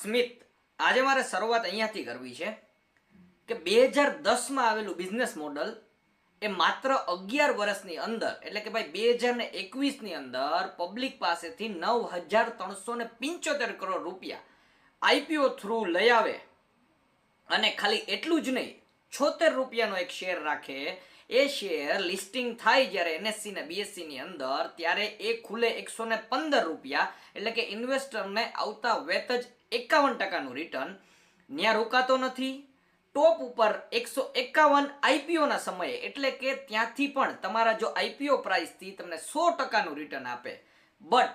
સ્મિત, આજે મારે શરૂઆત અહીંયાથી કરવી છે કે 2010માં આવેલું બિઝનેસ મોડલ એ માત્ર 11 વર્ષની અંદર, એટલે કે ભાઈ 2021ની અંદર પબ્લિક પાસેથી 9,375 કરોડ રૂપિયા આઈપીઓ થ્રુ લઈ આવે અને ખાલી એટલું જ નહીં, 76 રૂપિયાનો એક શેર રાખે. એ શેર લિસ્ટિંગ થાય જ્યારે એનએસસી ને બીએસસી ની અંદર, ત્યારે એ ખુલે 115 રૂપિયા, એટલે કે ઇન્વેસ્ટરને આવતા વેત જ 51% રિટર્ન. ત્યાં રોકાતો નથી, ટોપ ઉપર 151 આઈપીઓ ના સમયે, એટલે કે ત્યાંથી પણ તમારા જો આઈપીઓ પ્રાઇસથી તમને 100% રિટર્ન આપે. But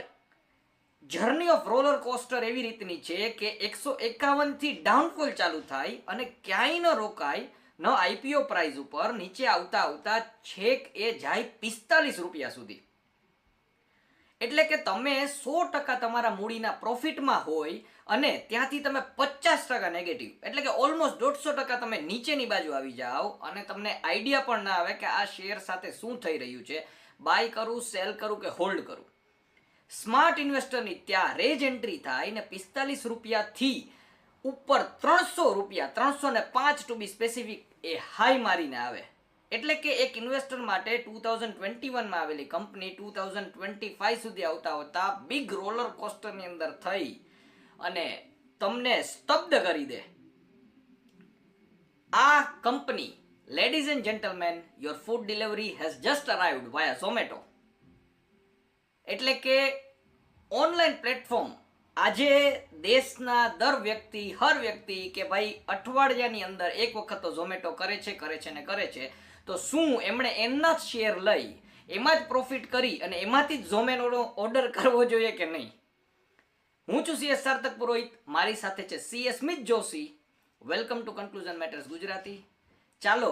journey of roller coaster એવી રીતની છે કે 151 થી ડાઉનફોલ ચાલુ થાય અને ક્યાંય ન રોકાય, ન આઈપીઓ પ્રાઇસ ઉપર, નીચે આવતા આવતા છેક એ જાય 45 રૂપિયા સુધી. એટલે કે તમે 100% તમારા મૂડીના પ્રોફિટમાં હોય અને ત્યાંથી તમે 50% નેગેટિવ, એટલે કે ઓલમોસ્ટ 150% તમે નીચેની બાજુ આવી જાઓ અને તમને આઈડિયા પણ ના આવે કે આ શેર સાથે શું થઈ રહ્યું છે, બાય કરું, સેલ કરું કે હોલ્ડ કરું. સ્માર્ટ ઇન્વેસ્ટરની ત્યારે જ એન્ટ્રી થાય ને 45 રૂપિયાથી ઉપર 300 રૂપિયા, 305 ટુ બી સ્પેસિફિક, એ હાઈ મારીને આવે. એટલે કે એક ઇન્વેસ્ટર માટે 2021માં આવેલી કંપની 2025 સુધી આવતા હોતા બિગ રોલર કોસ્ટરની અંદર થઈ અને તમને સ્તબ્ધ કરી દે. આ company, ladies and gentlemen, your food delivery has just arrived via Zomato. એટલે કે ઓનલાઈન પ્લેટફોર્મ આજે દેશના હર વ્યક્તિ કે ભાઈ અઠવાડિયાની અંદર એક વખત તો ઝોમેટો કરે છે. તો શું એમણે એમના જ શેર લઈ, એમાં જ પ્રોફિટ કરી અને એમાંથી જ ઝોમેટોનો ઓર્ડર કરવો જોઈએ કે નહીં? હું છું CS સાર્થક પુરોહિત, મારી સાથે છે CS Smit Joshi. Welcome to conclusion matters Gujarati. ચાલો